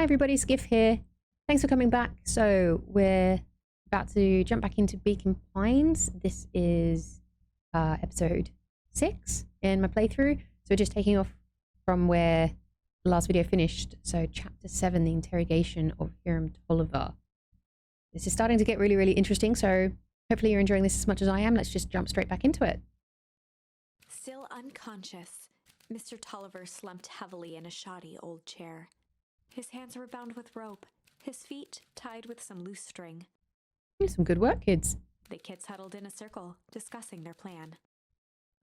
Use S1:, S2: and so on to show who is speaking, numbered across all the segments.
S1: everybody, Skiff here. Thanks for coming back. So we're about to jump back into Beacon Pines. This is episode 6 in my playthrough. So we're just taking off from where the last video finished. So chapter 7, the interrogation of Hiram Tolliver. This is starting to get really, really interesting. So hopefully you're enjoying this as much as I am. Let's just jump straight back into it.
S2: Still unconscious, Mr. Tolliver slumped heavily in a shoddy old chair. His hands were bound with rope, his feet tied with some loose string.
S1: Some good work, kids.
S2: The kids huddled in a circle, discussing their plan.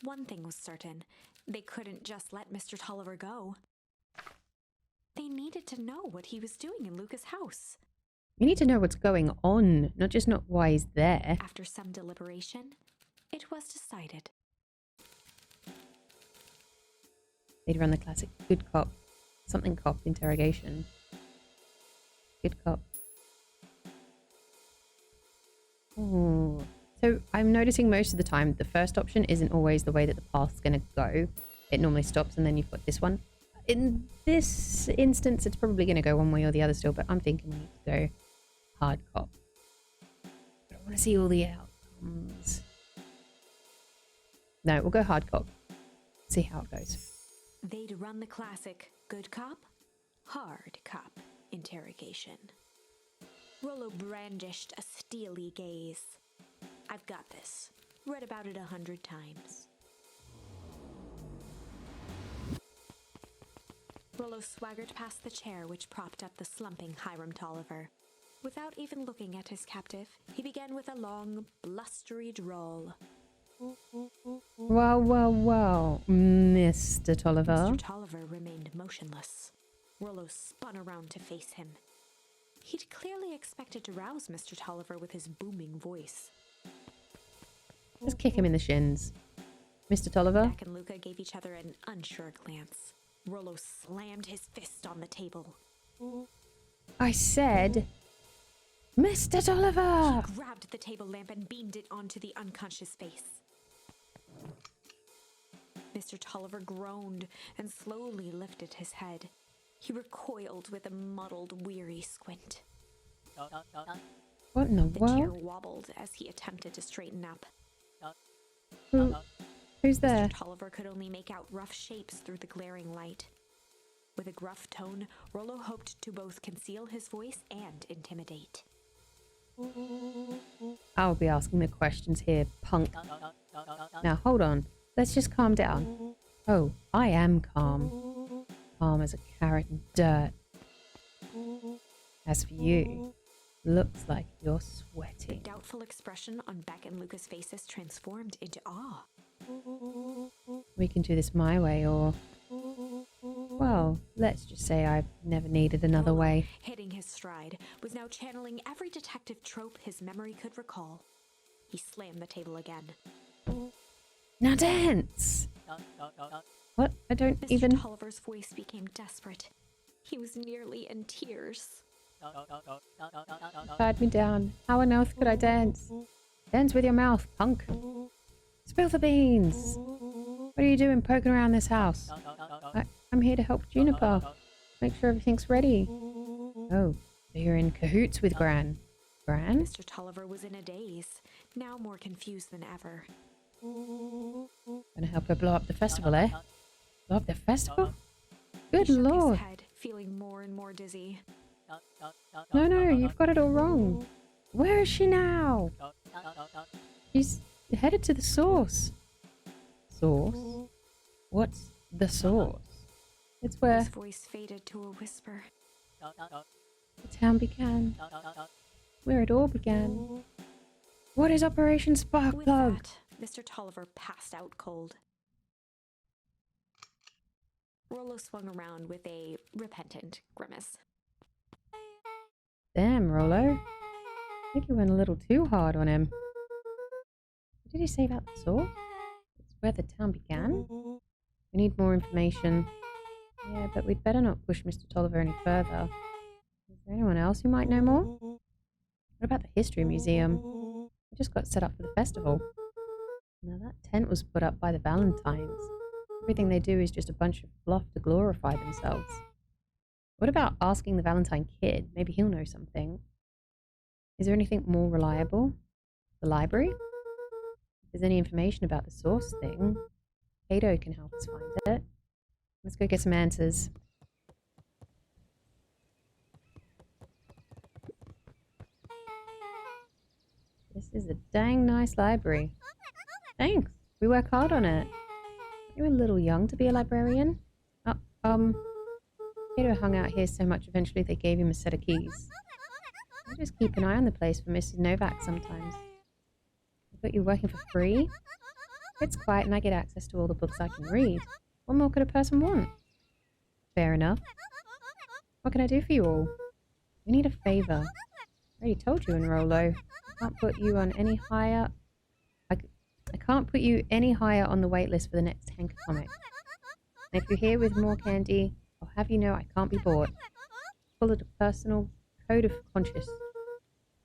S2: One thing was certain, they couldn't just let Mr. Tolliver go. They needed to know what he was doing in Luca's house.
S1: You need to know what's going on, not just not why he's there.
S2: After some deliberation, it was decided.
S1: They'd run the classic good cop, something cop interrogation. Good cop. Oh. So I'm noticing most of the time the first option isn't always the way that the path's going to go. It normally stops and then you've got this one. In this instance, it's probably going to go one way or the other still, but I'm thinking we need to go hard cop. But I want to see all the outcomes. No, we'll go hard cop. See how it goes.
S2: They'd run the classic good cop, hard cop interrogation. Rollo brandished a steely gaze. I've got this. Read about it 100 times. Rollo swaggered past the chair which propped up the slumping Hiram Tolliver. Without even looking at his captive, he began with a long, blustery drawl.
S1: Well, Mr. Tolliver.
S2: Mr. Tolliver remained motionless. Rollo spun around to face him. He'd clearly expected to rouse Mr. Tolliver with his booming voice.
S1: Just kick him in the shins. Mr. Tolliver?
S2: Beck and Luca gave each other an unsure glance. Rollo slammed his fist on the table.
S1: I said, Mr. Tolliver!
S2: He grabbed the table lamp and beamed it onto the unconscious face. Mr. Tolliver groaned and slowly lifted his head. He recoiled with a muddled, weary squint.
S1: What in the
S2: The chair
S1: world?
S2: wobbled as he attempted to straighten up.
S1: Who's there?
S2: Mr. Tolliver could only make out rough shapes through the glaring light. With a gruff tone, Rollo hoped to both conceal his voice and intimidate.
S1: I'll be asking the questions here, punk. Now, hold on. Let's just calm down. Oh, I am calm. Calm as a carrot in dirt. As for you, looks like you're sweating.
S2: The doubtful expression on Beck and Luca's faces transformed into awe.
S1: We can do this my way, or... Well, let's just say I've never needed another
S2: Rollo,
S1: way.
S2: hitting his stride, was now channeling every detective trope his memory could recall. He slammed the table again.
S1: Now dance! What? I don't
S2: Mr.
S1: even...
S2: Tolliver's voice became desperate. He was nearly in tears.
S1: Tied me down. How on earth could I dance? Dance with your mouth, punk. Spill the beans. What are you doing poking around this house? I'm here to help Juniper. Make sure everything's ready. Oh, so you're in cahoots with Gran. Gran?
S2: Mr. Tolliver was in a daze, now more confused than ever.
S1: Gonna help her blow up the festival, eh? Blow up the festival? Good
S2: He shook
S1: lord.
S2: his head, feeling more and more dizzy.
S1: No, you've got it all wrong. Where is she now? She's headed to the source. Source? What's the source? It's where
S2: His voice faded to a whisper.
S1: the town began. Where it all began. What is Operation
S2: With
S1: Sparkplug?
S2: that, Mr. Tolliver passed out cold. Rollo swung around with a repentant grimace.
S1: Damn, Rollo. I think you went a little too hard on him. What did he say about the source? It's where the town began? We need more information. Yeah, but we'd better not push Mr. Tolliver any further. Is there anyone else who might know more? What about the History Museum? It just got set up for the festival. Now that tent was put up by the Valentines. Everything they do is just a bunch of fluff to glorify themselves. What about asking the Valentine kid? Maybe he'll know something. Is there anything more reliable? The library? If there's any information about the source thing, Cato can help us find it. Let's go get some answers. This is a dang nice library. Thanks. We work hard on it. You're a little young to be a librarian. Cato hung out here so much eventually they gave him a set of keys. I just keep an eye on the place for Mrs. Novak sometimes. I thought you were working for free? It's quiet and I get access to all the books I can read. What more could a person want? Fair enough. What can I do for you all? We need a favor. I already told you in Rolo. I can't put you on any higher. I can't put you any higher on the wait list for the next Hank comic. And if you're here with more candy, I'll have you know I can't be bought. Call it a personal code of conscience.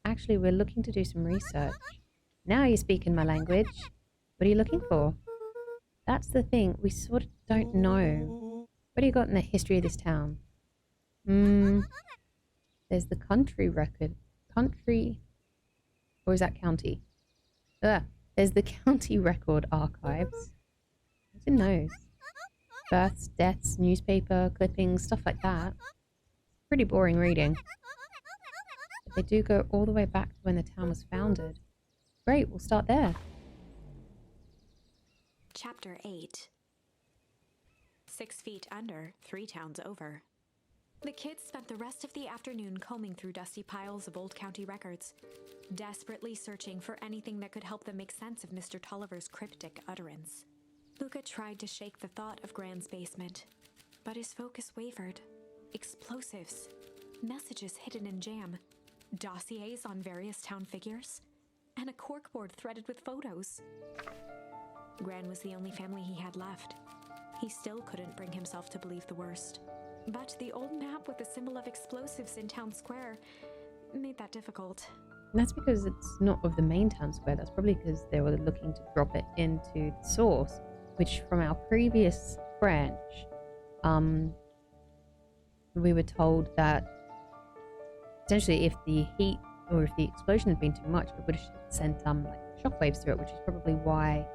S1: Actually, we're looking to do some research. Now you're speaking my language. What are you looking for? That's the thing, we sort of don't know. What do you got in the history of this town? There's the country record. Country... Or is that county? There's the county record archives. What's in those? Births, deaths, newspaper, clippings, stuff like that. Pretty boring reading. But they do go all the way back to when the town was founded. Great, we'll start there.
S2: Chapter 8. 6 feet under, 3 towns over. The kids spent the rest of the afternoon combing through dusty piles of old county records, desperately searching for anything that could help them make sense of Mr. Tolliver's cryptic utterance. Luca tried to shake the thought of Gran's basement, but his focus wavered. Explosives, messages hidden in jam, dossiers on various town figures, and a corkboard threaded with photos. Gran was the only family he had left. He still couldn't bring himself to believe the worst. But the old map with the symbol of explosives in town square made that difficult.
S1: And that's because it's not of the main town square. That's probably because they were looking to drop it into the source, which from our previous branch, we were told that essentially if the heat or if the explosion had been too much, it would have sent like shockwaves through it, which is probably why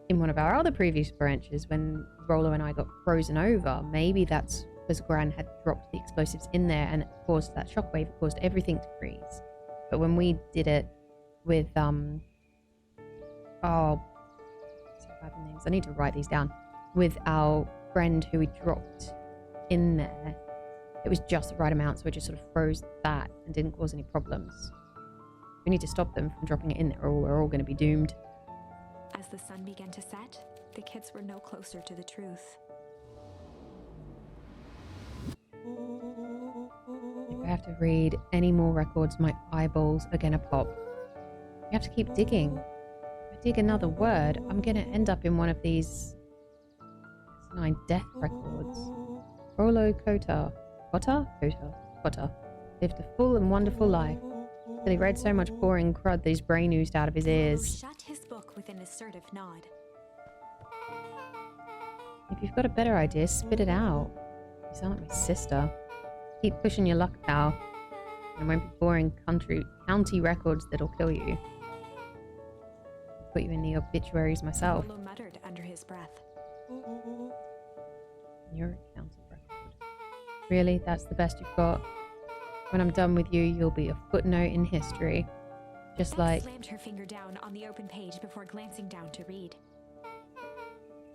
S1: in one of our other previous branches, when Rolo and I got frozen over, maybe that's because Gran had dropped the explosives in there and it caused that shockwave, it caused everything to freeze. But when we did it with, so bad with names, I need to write these down, with our friend who we dropped in there, it was just the right amount, so it just sort of froze that and didn't cause any problems. We need to stop them from dropping it in there or we're all going to be doomed.
S2: As the sun began to set, the kids were no closer to the truth.
S1: If I have to read any more records, my eyeballs are gonna pop. You have to keep digging. If I dig another word, I'm gonna end up in one of these 9 death records. Rolo Kota lived a full and wonderful life. Till he read so much boring crud that his brain oozed out of his ears.
S2: Shut his book with an assertive nod.
S1: If you've got a better idea, spit it out. You sound like my sister. Keep pushing your luck, pal. It won't be boring county records that'll kill you. I'll put you in the obituaries myself.
S2: Rolo muttered under his breath.
S1: You're a county record. Really? That's the best you've got? When I'm done with you, you'll be a footnote in history. Just
S2: Beth
S1: like
S2: slammed her finger down on the open page before glancing down to read.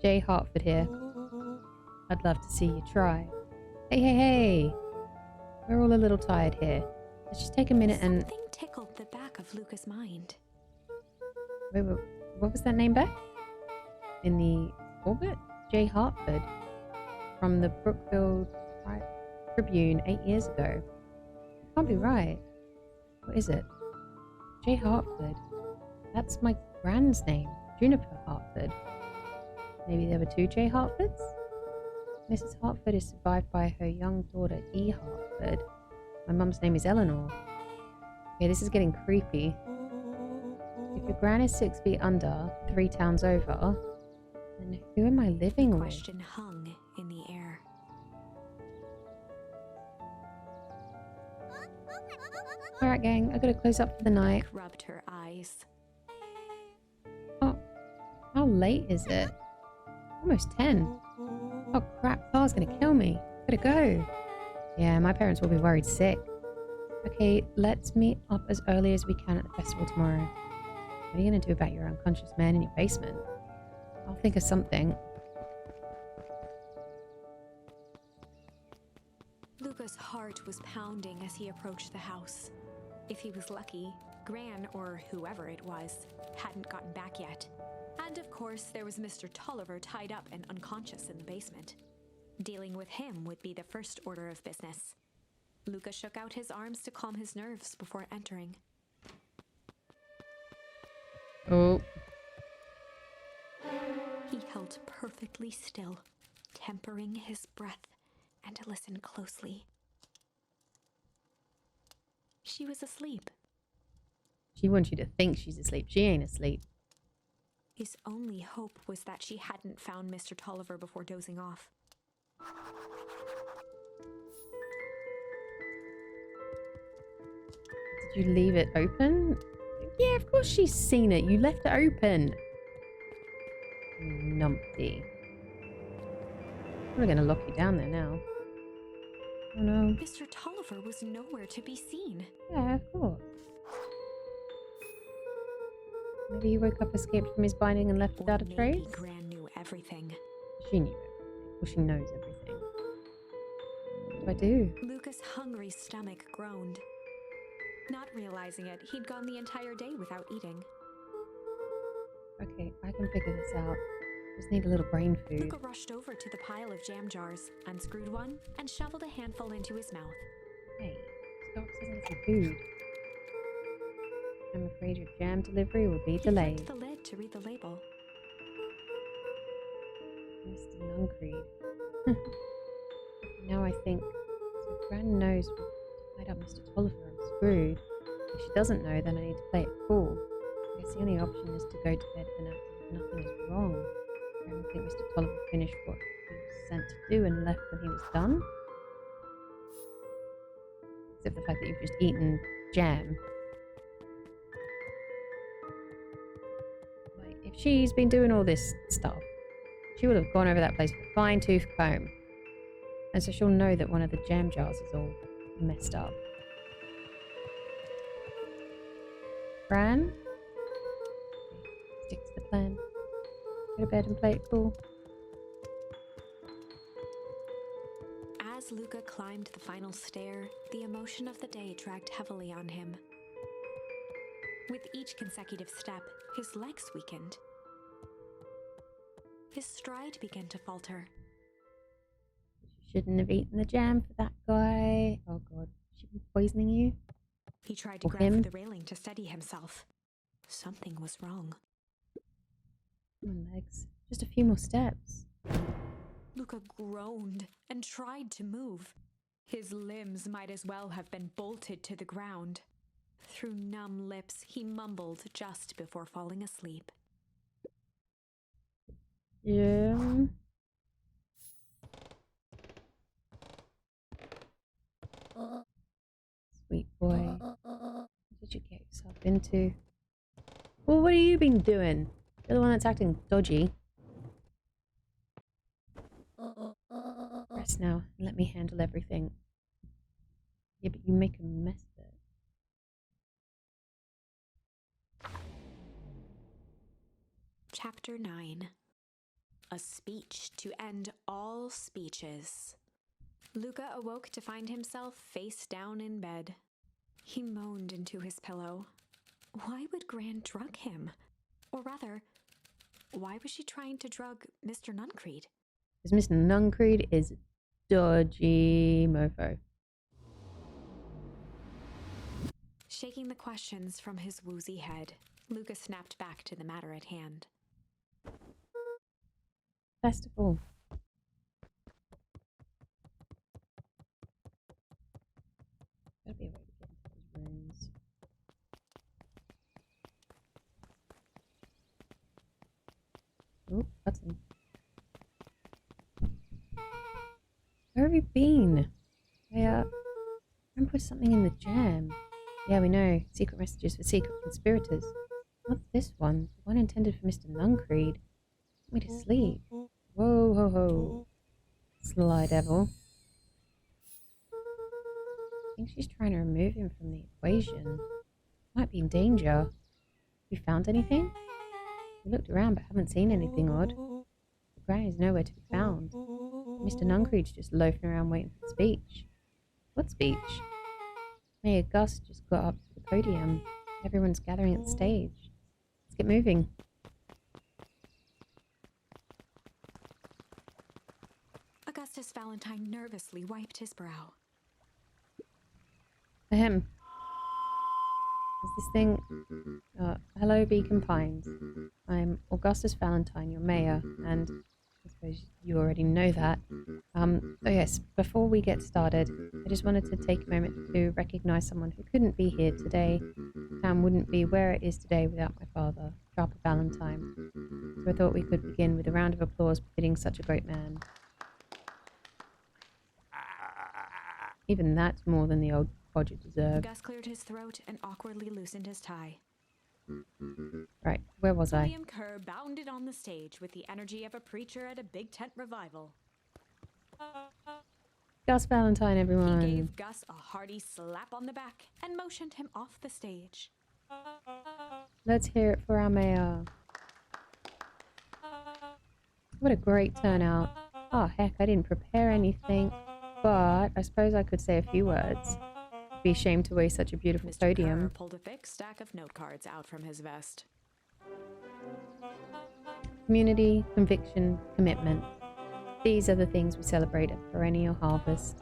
S1: J. Hartford here. I'd love to see you try. Hey! We're all a little tired here. Let's just take a minute and...
S2: Something tickled the back of Luca's mind.
S1: Wait, what was that name, Beth? In the orbit? J. Hartford. From the Brookfield Tribune 8 years ago. Can't be right. What is it? J. Hartford. That's my grand's name. Juniper Hartford. Maybe there were 2 J. Hartfords? Mrs. Hartford is survived by her young daughter, E. Hartford. My mum's name is Eleanor. Okay, this is getting creepy. If your gran is 6 feet under, 3 towns over, then who am I living
S2: The
S1: with?
S2: question hung in the air.
S1: Alright, gang, I gotta close up for the night.
S2: Rubbed her eyes.
S1: Oh, how late is it? Almost 10. Oh crap, Thar's gonna kill me. Gotta go. Yeah, my parents will be worried sick. Okay, let's meet up as early as we can at the festival tomorrow. What are you gonna do about your unconscious man in your basement? I'll think of something.
S2: Luca's heart was pounding as he approached the house. If he was lucky, Gran, or whoever it was, hadn't gotten back yet. And of course, there was Mr. Tolliver tied up and unconscious in the basement. Dealing with him would be the first order of business. Luca shook out his arms to calm his nerves before entering.
S1: Oh.
S2: He held perfectly still, tempering his breath, and listened closely. She was asleep.
S1: She wants you to think she's asleep. She ain't asleep.
S2: His only hope was that she hadn't found Mr. Tolliver before dozing off.
S1: Did you leave it open? Yeah, of course she's seen it. You left it open. Numpty. We're gonna lock you down there now. Oh no.
S2: Mr. Tolliver was nowhere to be seen.
S1: Yeah, of course. Maybe he woke up, escaped from his binding, and left without a trace?
S2: Maybe Gran knew everything.
S1: She knew everything. Well, she knows everything. What do I do?
S2: Luca's hungry stomach groaned. Not realizing it, he'd gone the entire day without eating.
S1: Okay, I can figure this out. Just need a little brain food.
S2: Luca rushed over to the pile of jam jars, unscrewed one, and shoveled a handful into his mouth.
S1: Hey, stop saying some food. I'm afraid your jam delivery will be
S2: He
S1: delayed.
S2: flipped the lid to read the label.
S1: Mr. Nuncreed. Now I think, so Gran knows we've tied up Mr. Tolliver and screwed. If she doesn't know, then I need to play it cool. I guess the only option is to go to bed and act as if nothing is wrong. I don't think Mr. Tolliver finished what he was sent to do and left when he was done. Except the fact that you've just eaten jam. Like, if she's been doing all this stuff, she would have gone over that place with a fine tooth comb. And so she'll know that one of the jam jars is all messed up. Bran? Stick to the plan. Go to bed and play it cool.
S2: As Luca climbed the final stair, the emotion of the day dragged heavily on him. With each consecutive step, his legs weakened. His stride began to falter.
S1: She shouldn't have eaten the jam for that guy. Oh god, she been poisoning you?
S2: He tried to
S1: Or
S2: grab
S1: him?
S2: for the railing to steady himself. Something was wrong.
S1: Come on, legs. Just a few more steps.
S2: Luca groaned and tried to move. His limbs might as well have been bolted to the ground. Through numb lips, he mumbled just before falling asleep.
S1: Yeah. Sweet boy. What did you get yourself into? Well, what have you been doing? You're the one that's acting dodgy. Rest now and let me handle everything. Yeah, but you make a mess of it.
S2: Chapter 9. A speech to end all speeches. Luca awoke to find himself face down in bed. He moaned into his pillow. Why would Gran drug him? Or rather, why was she trying to drug Mr. Nuncreed?
S1: Because Mr. Nuncreed is dodgy mofo.
S2: Shaking the questions from his woozy head, Luca snapped back to the matter at hand.
S1: Festival. Gotta be a way to get into those rooms. Oh, Hudson. Where have you been? I'm Someone put something in the jam. Yeah, we know. Secret messages for secret conspirators. What's this one? The one intended for Mr. Nuncreed. Put me to sleep. Whoa, ho, ho. Sly devil. I think she's trying to remove him from the equation. Might be in danger. Have you found anything? We looked around but haven't seen anything odd. The granny is nowhere to be found. Mr. Nuncreed's just loafing around waiting for the speech. What speech? Mayor Gus just got up to the podium. Everyone's gathering at the stage. Let's get moving.
S2: Augustus Valentine nervously wiped his brow.
S1: Ahem. Is this thing... hello, Beacon Pines. I'm Augustus Valentine, your mayor, and I suppose you already know that. Oh yes, before we get started, I just wanted to take a moment to recognise someone who couldn't be here today. Town wouldn't be where it is today without my father, Sharper Valentine. So I thought we could begin with a round of applause befitting such a great man. Even that's more than the old codger deserved.
S2: Gus cleared his throat and awkwardly loosened his tie.
S1: Right, where was I?
S2: William Kerr bounded on the stage with the energy of a preacher at a big tent revival.
S1: Gus Valentine, everyone.
S2: He gave Gus a hearty slap on the back and motioned him off the stage.
S1: Let's hear it for our mayor. What a great turnout. Oh, heck, I didn't prepare anything, but I suppose I could say a few words. Be ashamed to waste such a beautiful
S2: Mr.
S1: podium.
S2: Kerr pulled a thick stack of note cards out from his vest.
S1: Community, conviction, commitment. These are the things we celebrate at Perennial Harvest.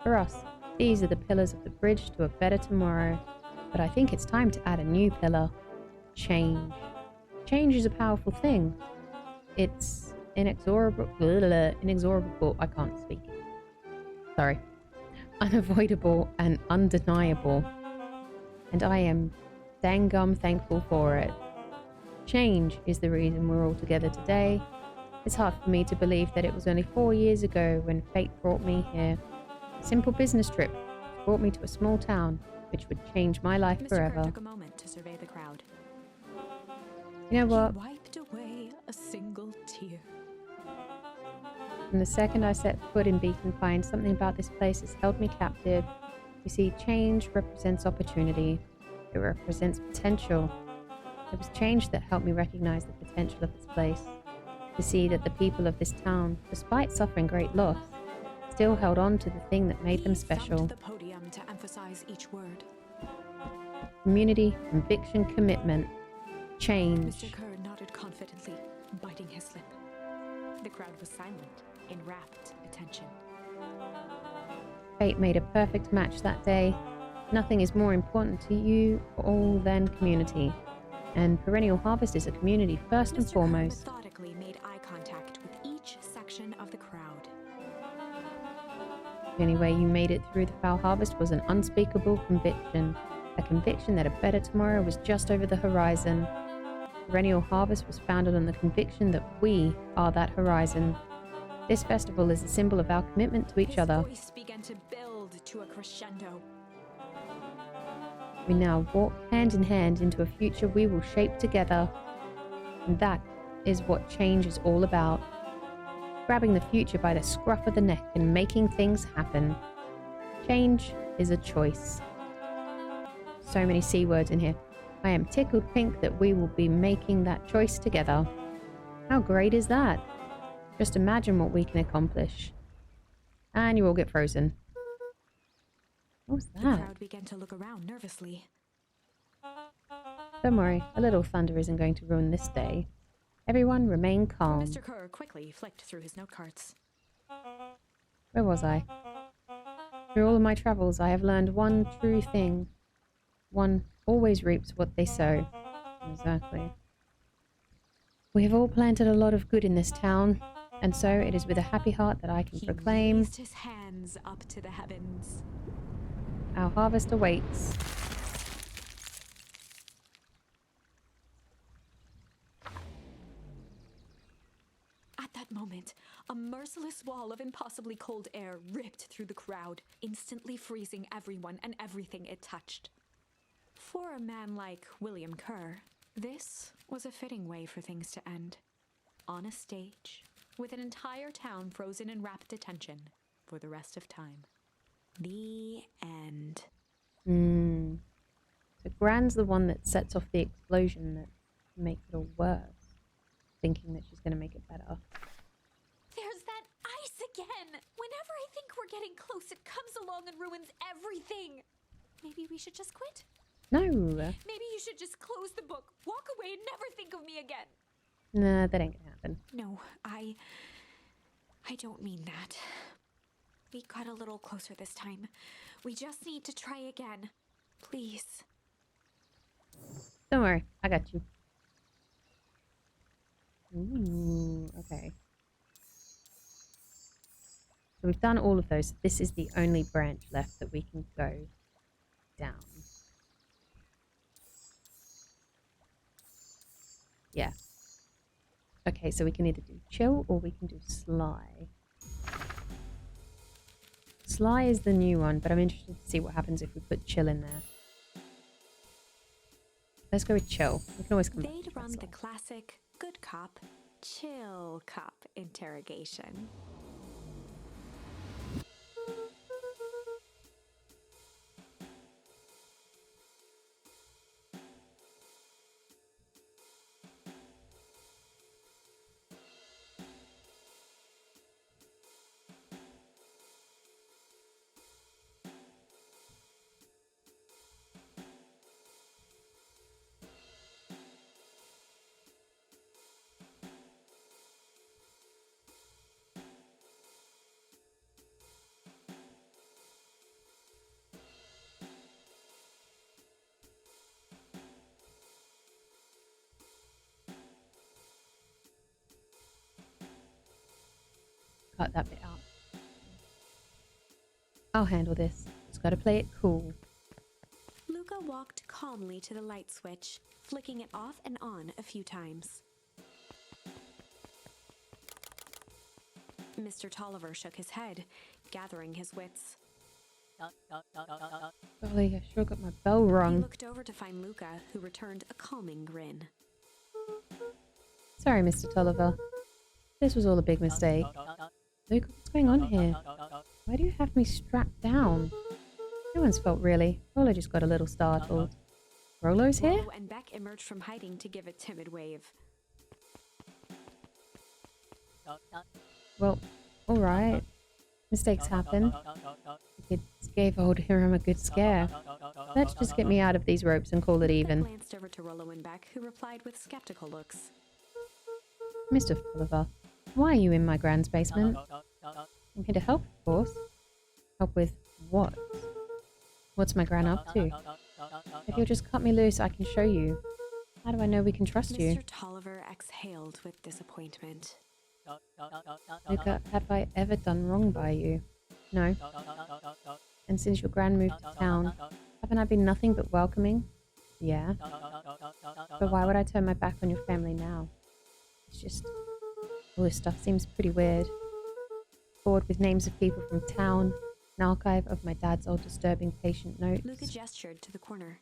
S1: For us, these are the pillars of the bridge to a better tomorrow. But I think it's time to add a new pillar. Change. Change is a powerful thing. It's inexorable. I can't speak. Sorry. Unavoidable and undeniable. And I am dangum thankful for it. Change is the reason we're all together today. It's hard for me to believe that it was only 4 years ago when fate brought me here. A simple business trip brought me to a small town, which would change my life
S2: Mr.
S1: forever.
S2: Kerr took a moment to survey the crowd.
S1: You know what?
S2: He wiped away a single tear.
S1: From the second I set foot in Beacon Pines, something about this place has held me captive. You see, change represents opportunity. It represents potential. It was change that helped me recognize the potential of this place. To see that the people of this town, despite suffering great loss, still held on to the thing that made them special.
S2: He thumped the podium to emphasize each word.
S1: Community, conviction, commitment. Change.
S2: Mr. Kerr nodded confidently, biting his lip. The crowd was silent, in rapt attention.
S1: Fate made a perfect match that day. Nothing is more important to you all than community. And Perennial Harvest is a community first and
S2: Mr. Kerr
S1: foremost.
S2: methodically made eye contact with each section of the crowd.
S1: The only way you made it through the foul harvest was an unspeakable conviction. A conviction that a better tomorrow was just over the horizon. Perennial Harvest was founded on the conviction that we are that horizon. This festival is a symbol of our commitment to each other.
S2: His voice began to build to a crescendo.
S1: We now walk hand in hand into a future we will shape together. And that is what change is all about. Grabbing the future by the scruff of the neck and making things happen. Change is a choice. So many C words in here. I am tickled pink that we will be making that choice together. How great is that? Just imagine what we can accomplish. And you all get frozen. What was
S2: The
S1: that?
S2: crowd began to look around nervously.
S1: Don't worry, a little thunder isn't going to ruin this day. Everyone remain calm.
S2: Mr. Kerr quickly flicked through his note cards.
S1: Where was I? Through all of my travels, I have learned one true thing. One always reaps what they sow. Exactly. We have all planted a lot of good in this town, and so it is with a happy heart that I can
S2: He
S1: proclaim
S2: raised his hands up to the heavens.
S1: our harvest awaits.
S2: At that moment, a merciless wall of impossibly cold air ripped through the crowd, instantly freezing everyone and everything it touched. For a man like William Kerr, this was a fitting way for things to end. On a stage, with an entire town frozen in rapt attention for the rest of time. The end.
S1: So Gran's the one that sets off the explosion that makes it all worse, thinking that she's going to make it better.
S2: There's that ice again! Whenever I think we're getting close, it comes along and ruins everything! Maybe we should just quit?
S1: No.
S2: Maybe you should just close the book, walk away, and never think of me again.
S1: Nah, that ain't gonna happen.
S2: No, I don't mean that. We got a little closer this time. We just need to try again. Please.
S1: Don't worry, I got you. Ooh, okay. So we've done all of those. This is the only branch left that we can go down. Yeah. Okay, so we can either do chill or we can do sly. Sly is the new one, but I'm interested to see what happens if we put chill in there. Let's go with chill. We can always come back to
S2: They'd run
S1: sly.
S2: the classic good cop, chill cop interrogation.
S1: Cut that bit out. I'll handle this. Just gotta play it cool.
S2: Luca walked calmly to the light switch, flicking it off and on a few times. Mr. Tolliver shook his head, gathering his wits.
S1: Golly, I sure got my bell
S2: He
S1: wrong.
S2: looked over to find Luca, who returned a calming grin.
S1: Sorry, Mr. Tolliver. This was all a big mistake. Luke, what's going on here? Why do you have me strapped down? No one's fault, really. Rolo just got a little startled. Rolo's here?
S2: Rollo and Beck emerged from hiding to give a timid wave.
S1: Well, alright. Mistakes happen. The kids gave old Hiram a good scare. Let's just get me out of these ropes and call it
S2: Luca
S1: even.
S2: glanced over to Rollo and Beck, who replied with skeptical looks.
S1: Mr. Tolliver, why are you in my grand's basement? I'm here to help, of course. Help with what? What's my gran up to? If you'll just cut me loose, I can show you. How do I know we can trust you?
S2: Mr. Tolliver exhaled with disappointment.
S1: Luca, have I ever done wrong by you? No. And since your gran moved to town, haven't I been nothing but welcoming? Yeah. But why would I turn my back on your family now? It's just, all this stuff seems pretty weird. Board with names of people from town, an archive of my dad's old disturbing patient notes,
S2: Luca gestured to the corner.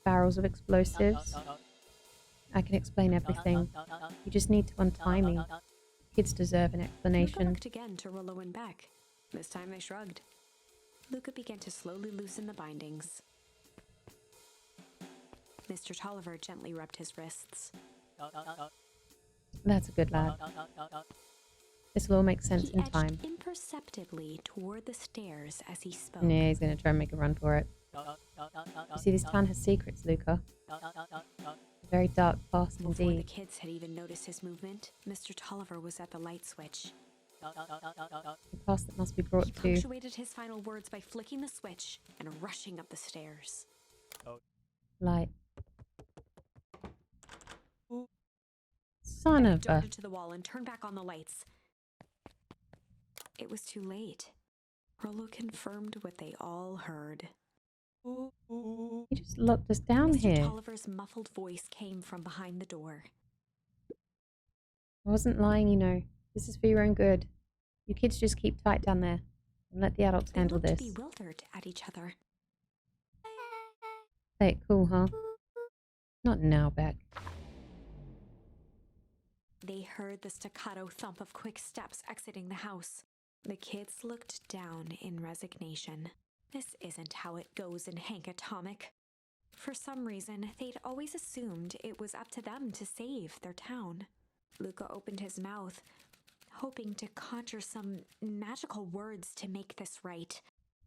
S1: barrels of explosives. I can explain everything. You just need to untie me. Kids deserve an
S2: Luca
S1: explanation.
S2: looked again to Rollo and Beck. This time they shrugged. Luca began to slowly loosen the bindings. Mr. Tolliver gently rubbed his wrists.
S1: That's a good lad. This will all make sense
S2: He
S1: in
S2: edged
S1: time.
S2: imperceptibly toward the stairs as he spoke.
S1: Yeah, he's gonna try and make a run for it. You see, this town has secrets, Luca. A very dark past
S2: Before the
S1: indeed.
S2: kids had even noticed his movement, Mr. Tolliver was at the light switch.
S1: A past that must be brought
S2: He
S1: to
S2: punctuated his final words by flicking the switch and rushing up the stairs.
S1: light. Son
S2: Beck
S1: of a...
S2: darted to the wall and turned back on the lights. It was too late. Rollo confirmed what they all heard.
S1: He just locked us down
S2: Mr.
S1: here.
S2: Tolliver's muffled voice came from behind the door.
S1: I wasn't lying, you know. This is for your own good. You kids just keep tight down there and let the adults
S2: They
S1: handle
S2: looked
S1: this.
S2: bewildered at each other.
S1: Play it cool, huh? Not now, Beck.
S2: They heard the staccato thump of quick steps exiting the house. The kids looked down in resignation. This isn't how it goes in Hank Atomic. For some reason, they'd always assumed it was up to them to save their town. Luca opened his mouth, hoping to conjure some magical words to make this right.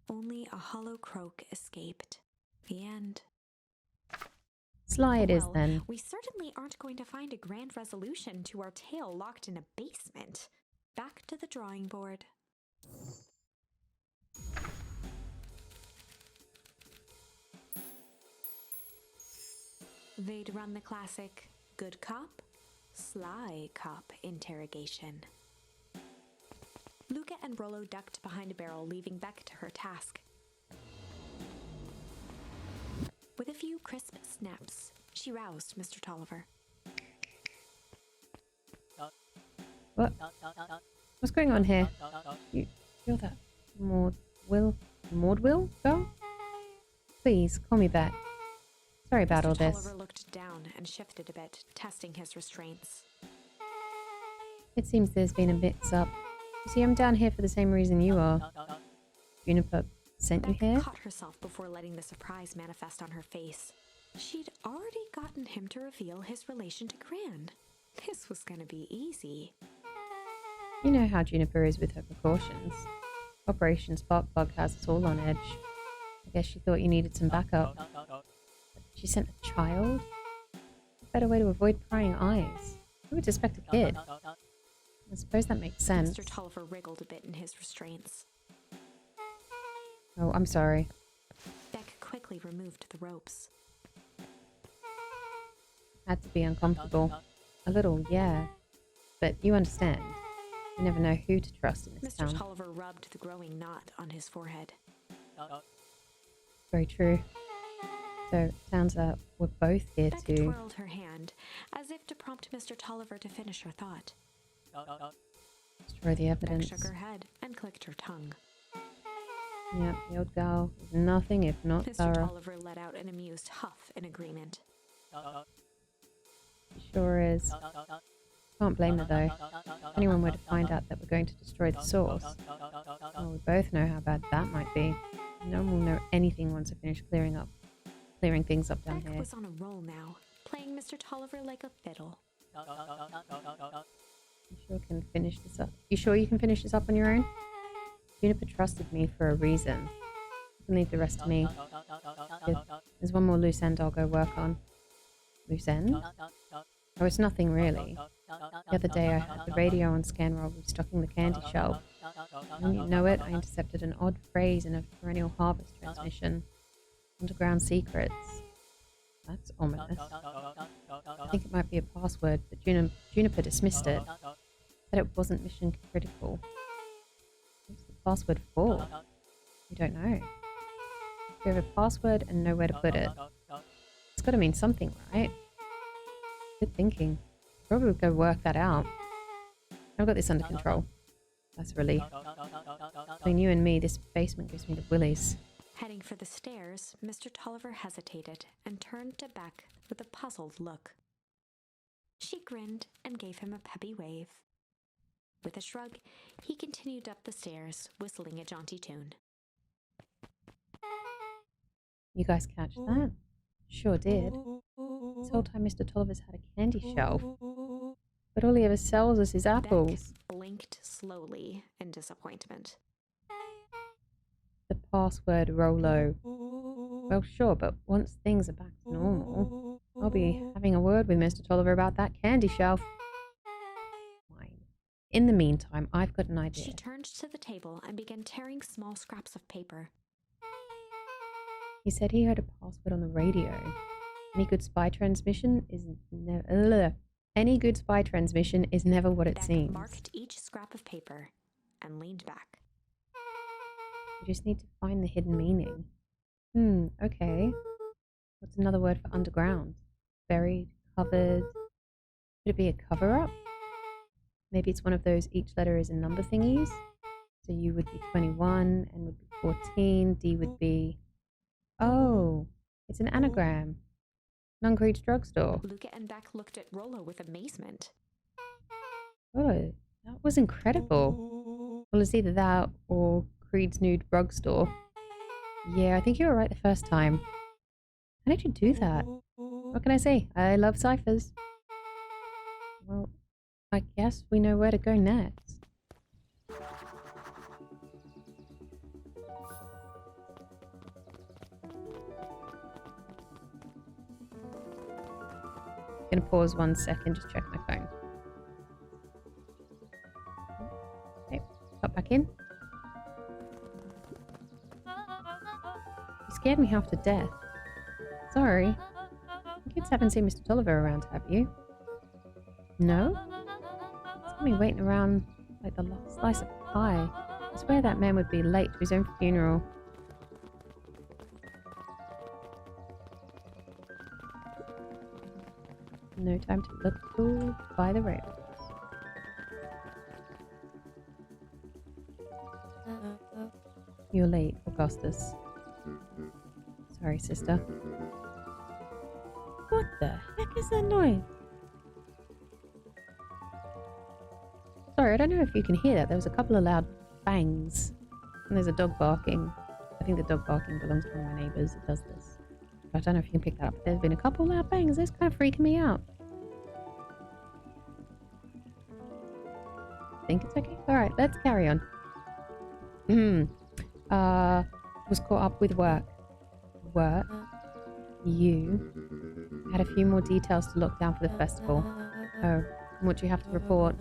S2: Only a hollow croak escaped. The end.
S1: Sly it is,
S2: Well,
S1: then.
S2: we certainly aren't going to find a grand resolution to our tale locked in a basement. Back to the drawing board. They'd run the classic good cop, sly cop interrogation. Luca and Rollo ducked behind a barrel, leaving Beck to her task. With a few crisp snaps, she roused Mr. Tolliver.
S1: What? What's going on here? You feel that Maudwill girl? Please, call me back. Sorry about all
S2: Mr.
S1: this.
S2: Tolliver looked down and shifted a bit, testing his restraints.
S1: It seems there's been a mix-up. You see, I'm down here for the same reason you are. Juniper sent you
S2: Beck
S1: here?
S2: caught herself before letting the surprise manifest on her face. She'd already gotten him to reveal his relation to Gran. This was gonna be easy.
S1: You know how Juniper is with her precautions. Operation Sparkbug has us all on edge. I guess she thought you needed some backup. She sent a child? A better way to avoid prying eyes. Who would suspect a kid? I suppose that makes sense.
S2: Mr. Tolliver wriggled a bit in his restraints.
S1: Oh, I'm sorry.
S2: Beck quickly removed the ropes.
S1: Had to be uncomfortable. A little, yeah. But you understand. You never know who to trust in this
S2: Mr.
S1: town.
S2: Tolliver rubbed the growing knot on his forehead.
S1: Very true. So, it sounds like we're both here
S2: Beck
S1: to
S2: twirled her hand, as if to prompt Mr. Tolliver to finish her thought.
S1: destroy the
S2: Beck
S1: evidence.
S2: shook her head and clicked her tongue.
S1: Yeah, the old gal is nothing if not
S2: Mr.
S1: thorough.
S2: Tolliver let out an amused huff in agreement.
S1: She sure is. Can't blame her though. If anyone were to find out that we're going to destroy the source, well, we both know how bad that might be. No one will know anything once I finish clearing things up down
S2: Beck
S1: here.
S2: was on a roll now, playing Mr. Tolliver like a fiddle.
S1: You sure can finish this up? You sure you can finish this up on your own? Juniper trusted me for a reason. You can leave the rest to me. There's one more loose end I'll go work on. Loose end? Oh, it's nothing really. The other day I had the radio on scan while restocking the candy shelf. And you know it, I intercepted an odd phrase in a perennial harvest transmission. Underground secrets. That's ominous. I think it might be a password, but Juniper dismissed it. Said it wasn't mission critical. What's the password for? We don't know. We have a password and know where to put it. It's got to mean something, right? Good thinking. Probably go work that out. I've got this under control. That's a relief. Between you and me, this basement gives me the willies.
S2: Heading for the stairs, Mr. Tolliver hesitated and turned to Beck with a puzzled look. She grinned and gave him a peppy wave. With a shrug, he continued up the stairs, whistling a jaunty tune.
S1: You guys catch that? Sure did. This whole time Mr. Tolliver's had a candy shelf. But all he ever sells us is apples.
S2: Beck blinked slowly in disappointment.
S1: The password Rolo. Well, sure, but once things are back to normal, I'll be having a word with Mr. Tolliver about that candy shelf. Fine. In the meantime, I've got an idea.
S2: She turned to the table and began tearing small scraps of paper.
S1: He said he heard a password on the radio. Any good spy transmission is never. Any good spy transmission is never what it
S2: Beck
S1: seems.
S2: marked each scrap of paper and leaned back.
S1: We just need to find the hidden meaning. Okay. What's another word for underground? Buried, covered. Could it be a cover-up? Maybe it's one of those each letter is a number thingies. So U would be 21, N would be 14, D would be... Oh, it's an anagram. Nuncreed's drugstore.
S2: Luca and Beck looked at Rollo with amazement.
S1: Oh, that was incredible. Well, it's either that or Creed's new drugstore. Yeah, I think you were right the first time. How did you do that? What can I say? I love ciphers. Well, I guess we know where to go next. Gonna pause 1 second, just check my phone. Okay, pop back in. You scared me half to death. Sorry. You kids haven't seen Mr. Tolliver around, have you? No? It's got me waiting around like the last slice of pie. I swear that man would be late to his own funeral. No time to look fooled by the rails. You're late, Augustus. Sorry, sister. What the heck is that noise? Sorry, I don't know if you can hear that. There was a couple of loud bangs. And there's a dog barking. I think the dog barking belongs to one of my neighbours that does this. I don't know if you can pick that up. There's been a couple loud bangs. It's kind of freaking me out. Think it's okay? Alright, let's carry on. Was caught up with work. Work? You had a few more details to lock down for the festival. Oh, what do you have to report?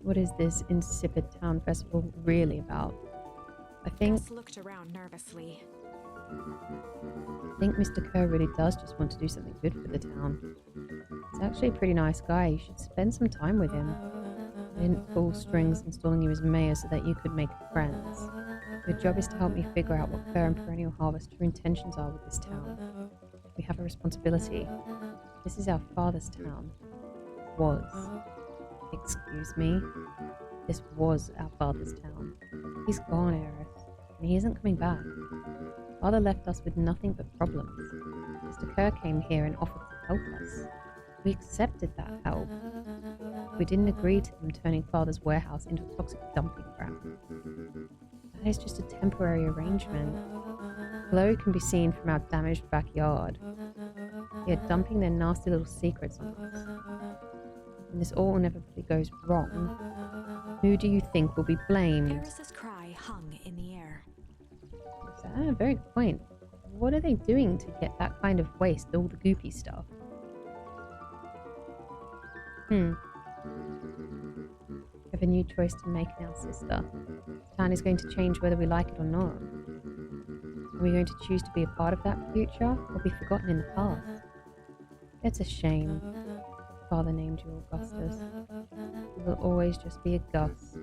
S1: What is this insipid town festival really about? I think
S2: looked around nervously.
S1: I think Mr. Kerr really does just want to do something good for the town. He's actually a pretty nice guy. You should spend some time with him. I didn't pull strings installing you as mayor so that you could make friends. Your job is to help me figure out what Kerr and Perennial Harvest's true intentions are with this town. We have a responsibility. This is our father's town. Was. Excuse me? This was our father's town. He's gone, Eris, and he isn't coming back. Father left us with nothing but problems. Mr. Kerr came here and offered to help us. We accepted that help. We didn't agree to him turning Father's warehouse into a toxic dumping ground. That is just a temporary arrangement. Glow can be seen from our damaged backyard. They are dumping their nasty little secrets on us. When this all inevitably goes wrong, who do you think will be blamed?
S2: Eris's cry hung in the air.
S1: Very good point. What are they doing to get that kind of waste, all the goopy stuff? We have a new choice to make now, sister. Town is going to change whether we like it or not. Are we going to choose to be a part of that future or be forgotten in the past? It's a shame. Father named you Augustus. You will always just be a Gus.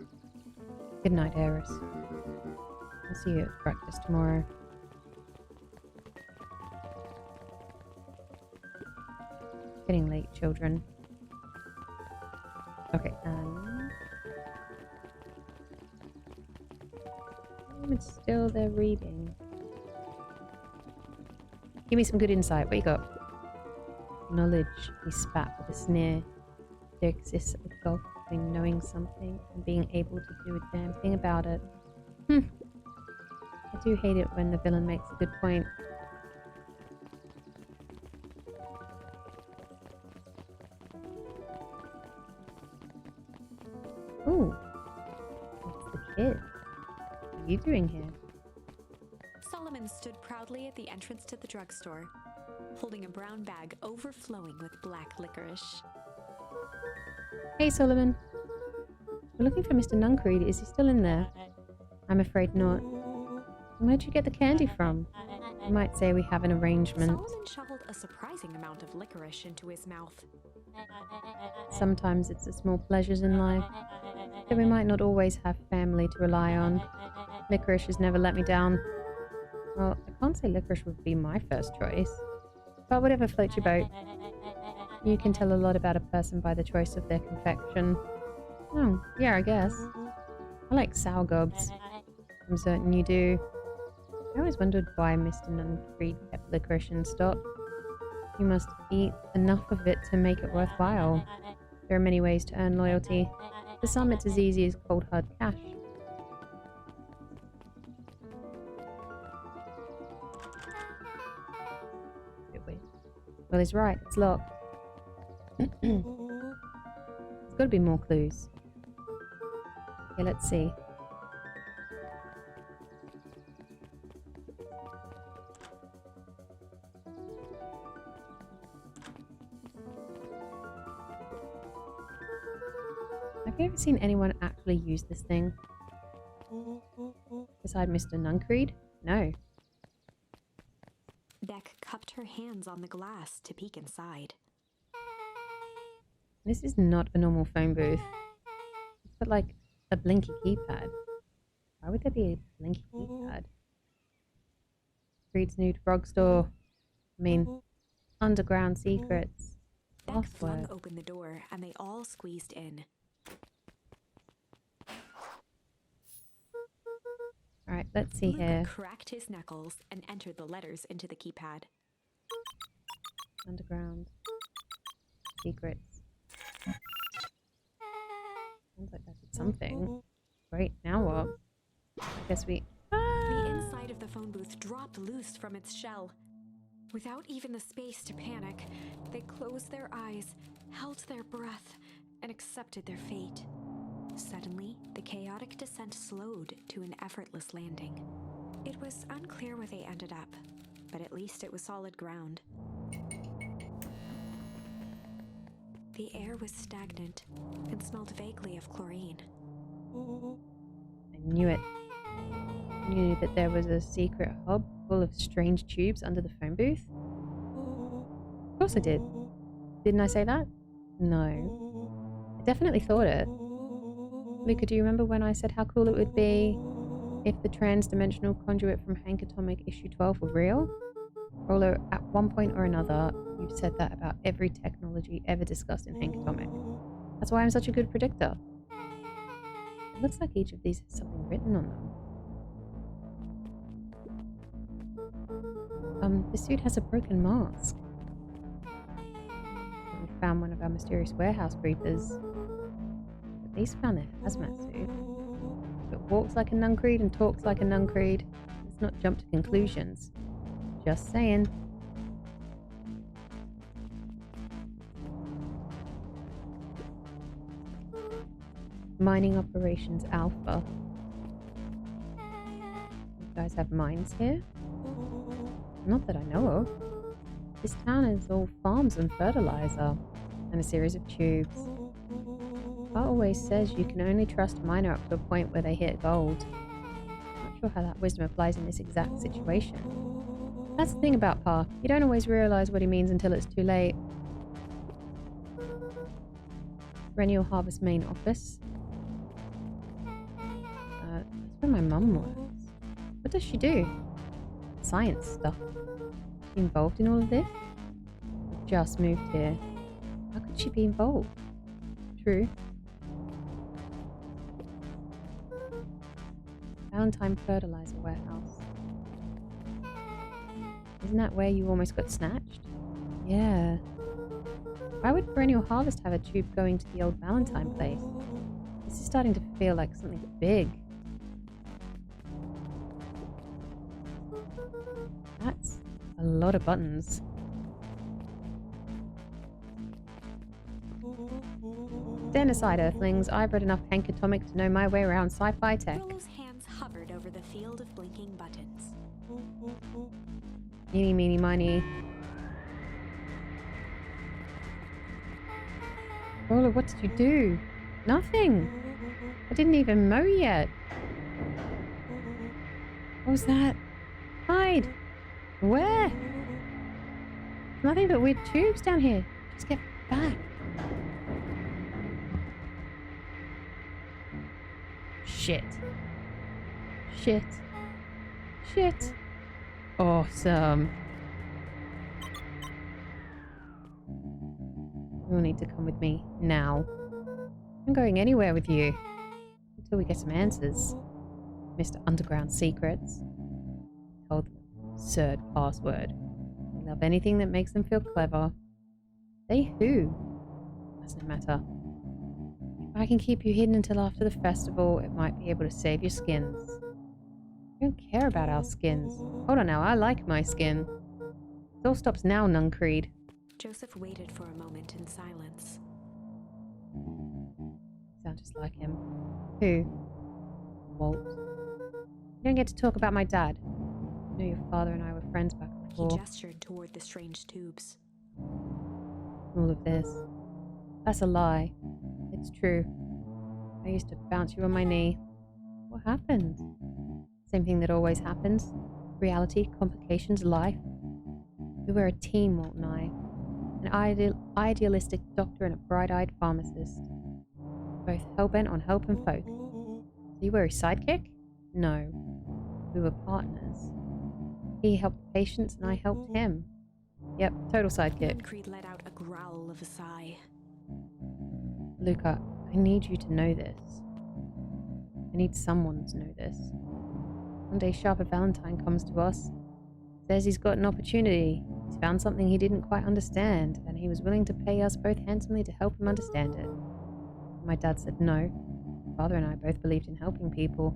S1: Good night, Eris. I'll see you at breakfast tomorrow. Getting late, children. Okay, it's still there reading. Give me some good insight. What you got? Knowledge, he spat with a sneer. There exists a gulf between knowing something and being able to do a damn thing about it. I do hate it when the villain makes a good point. Ooh, it's the kid. What are you doing here?
S2: Solomon stood proudly at the entrance to the drugstore, holding a brown bag overflowing with black licorice.
S1: Hey, Solomon. We're looking for Mr. Nuncreed. Is he still in there? I'm afraid not. Where'd you get the candy from? You might say we have an arrangement.
S2: Solomon shoveled a surprising amount of licorice into his mouth.
S1: Sometimes it's the small pleasures in life that we might not always have family to rely on. Licorice has never let me down. Well, I can't say licorice would be my first choice, but whatever floats your boat. You can tell a lot about a person by the choice of their confection. Oh, yeah, I guess. I like sour gobs. I'm certain you do. I always wondered why Mr. Nuncreed kept licorice in stock. You must eat enough of it to make it worthwhile. There are many ways to earn loyalty. For some, it's as easy as cold hard cash. Bit weird. Well, he's right. It's locked. There's got to be more clues. Okay, let's see. Have you ever seen anyone actually use this thing? Beside Mr. Nuncreed? No.
S2: Beck cupped her hands on the glass to peek inside.
S1: This is not a normal phone booth. It's got like a blinky keypad. Why would there be a blinky keypad? Creed's Nude Frog Store. I mean, underground secrets.
S2: Beck flung
S1: Password.
S2: open the door and they all squeezed in.
S1: Alright, let's see
S2: Luca
S1: here.
S2: cracked his knuckles and entered the letters into the keypad.
S1: Underground secrets. Sounds like that did something. Great, now what? I guess we...
S2: The inside of the phone booth dropped loose from its shell. Without even the space to panic, they closed their eyes, held their breath, and accepted their fate. Suddenly, the chaotic descent slowed to an effortless landing. It was unclear where they ended up, but at least it was solid ground. The air was stagnant and smelled vaguely of chlorine.
S1: I knew it. I knew that there was a secret hub full of strange tubes under the phone booth. Of course I did. Didn't I say that? No. I definitely thought it. Luca, do you remember when I said how cool it would be if the trans-dimensional conduit from Hank Atomic issue 12 were real? Rolo, at one point or another, you've said that about every technology ever discussed in Hank Atomic. That's why I'm such a good predictor. It looks like each of these has something written on them. This suit has a broken mask. We found one of our mysterious warehouse creepers. At least found their hazmat suit. If it walks like a Nuncreed and talks like a Nuncreed, let's not jump to conclusions. Just saying. Mining Operations Alpha. You guys have mines here? Not that I know of. This town is all farms and fertilizer, and a series of tubes. Pa always says you can only trust a miner up to a point where they hit gold. Not sure how that wisdom applies in this exact situation. That's the thing about Pa. You don't always realize what he means until it's too late. Perennial Harvest main office. That's where my mum works. What does she do? Science stuff. She involved in all of this? I've just moved here. How could she be involved? True. Valentine Fertilizer Warehouse. Isn't that where you almost got snatched? Yeah. Why would Perennial Harvest have a tube going to the old Valentine place? This is starting to feel like something big. That's a lot of buttons. Stand aside, Earthlings. I've read enough Hank Atomic to know my way around sci-fi tech.
S2: Rolo's hands hovered over the field of blinking buttons.
S1: Eeny, meeny, miny. Roller, what did you do? Nothing. I didn't even mow yet. What was that? Hide. Where? Nothing but weird tubes down here. Just get back. Shit. Shit. Shit. Awesome. You'll need to come with me now. I'm going anywhere with you. Until we get some answers. Mr. Underground Secrets. Told them an absurd password. They love anything that makes them feel clever. They who? Doesn't matter. If I can keep you hidden until after the festival, it might be able to save your skins. I don't care about our skins. Hold on now, I like my skin. It all stops now, Nuncreed.
S2: Joseph waited for a moment in silence.
S1: Sound just like him. Who? Walt. You don't get to talk about my dad. I know your father and I were friends back before.
S2: He gestured toward the strange tubes.
S1: All of this. That's a lie. It's true. I used to bounce you on my knee. What happened? Same thing that always happens. Reality, complications, life. We were a team, Walt and I. An idealistic doctor and a bright-eyed pharmacist. Both hell-bent on helping folk. So you were his sidekick? No. We were partners. He helped patients and I helped him. Yep, total sidekick.
S2: Nuncreed let out a growl of a sigh.
S1: Luca, I need you to know this. I need someone to know this. One day Sharper Valentine comes to us, says he's got an opportunity. He's found something he didn't quite understand, and he was willing to pay us both handsomely to help him understand it. My dad said no. Father and I both believed in helping people.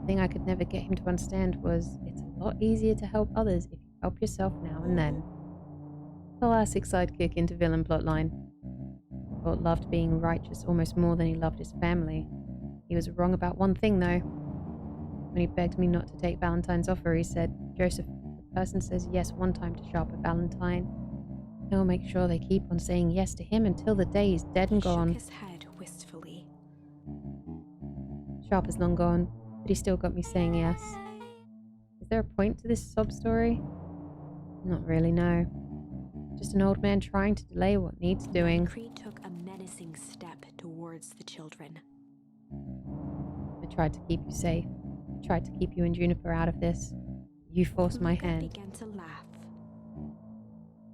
S1: The thing I could never get him to understand was it's a lot easier to help others if you help yourself now and then. Classic sidekick into villain plotline. Walt loved being righteous almost more than he loved his family. He was wrong about one thing, though. When he begged me not to take Valentine's offer, he said, Joseph, if a person says yes one time to Sharper Valentine, he'll make sure they keep on saying yes to him until the day he's dead and gone.
S2: He shook his head wistfully.
S1: Sharper's long gone, but he still got me saying yes. Is there a point to this sob story? Not really, no. Just an old man trying to delay what needs doing.
S2: Nuncreed took a menacing step towards the children.
S1: I tried to keep you safe. I tried to keep you and Juniper out of this. You forced my
S2: Luca
S1: hand.
S2: began to laugh.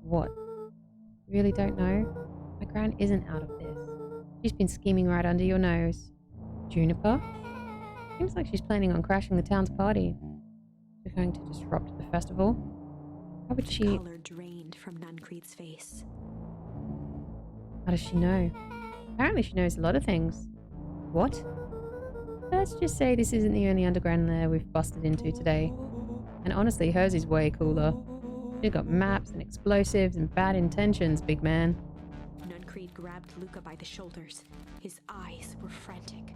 S1: What? You really don't know? My gran isn't out of this. She's been scheming right under your nose. Juniper? Seems like she's planning on crashing the town's party. She's going to disrupt the festival. How would she...
S2: The color drained from Nuncreed's face.
S1: How does she know? Apparently she knows a lot of things. What? Let's just say this isn't the only underground lair we've busted into today. And honestly, hers is way cooler. She's got maps and explosives and bad intentions, big man.
S2: Nuncreed grabbed Luca by the shoulders. His eyes were frantic.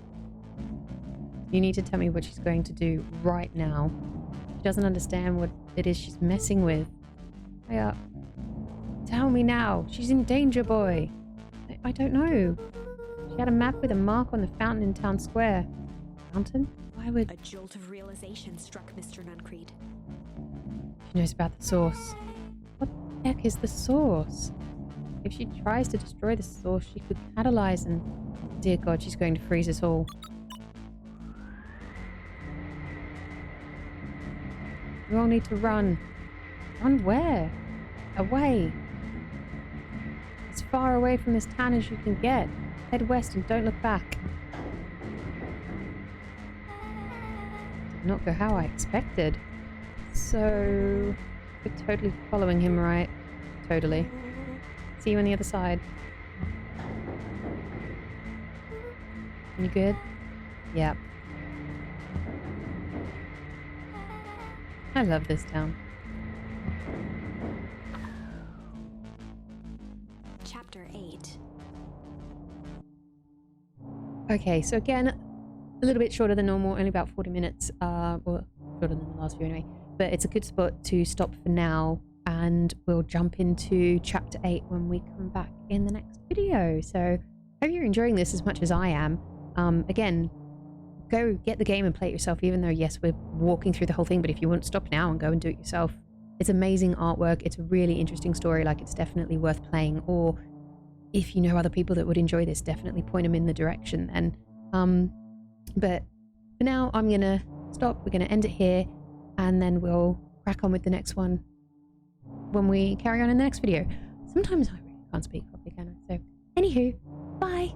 S1: You need to tell me what she's going to do right now. She doesn't understand what it is she's messing with. Tell me now. She's in danger, boy. I don't know. She had a map with a mark on the fountain in town square. Fountain? Why would...
S2: A jolt of realization struck Mr. Nuncreed.
S1: She knows about the source. What the heck is the source? If she tries to destroy the source, she could catalyze and... Dear God, she's going to freeze us all. We all need to run. Run where? Away. As far away from this town as you can get. Head west and don't look back. Did not go how I expected. So... we're totally following him, right? Totally. See you on the other side. You good? Yep. I love this town.
S2: Chapter 8.
S1: Okay, so again, a little bit shorter than normal, only about 40 minutes, or shorter than the last few anyway, but it's a good spot to stop for now, and we'll jump into Chapter 8 when we come back in the next video. So, hope you're enjoying this as much as I am. Again, go get the game and play it yourself, even though, yes, we're walking through the whole thing, but if you want to stop now and go and do it yourself, it's amazing artwork, it's a really interesting story, like it's definitely worth playing, or if you know other people that would enjoy this, definitely point them in the direction then. But for now, I'm going to stop, we're going to end it here, and then we'll crack on with the next one when we carry on in the next video. Sometimes I really can't speak properly, can I? So, anywho, bye!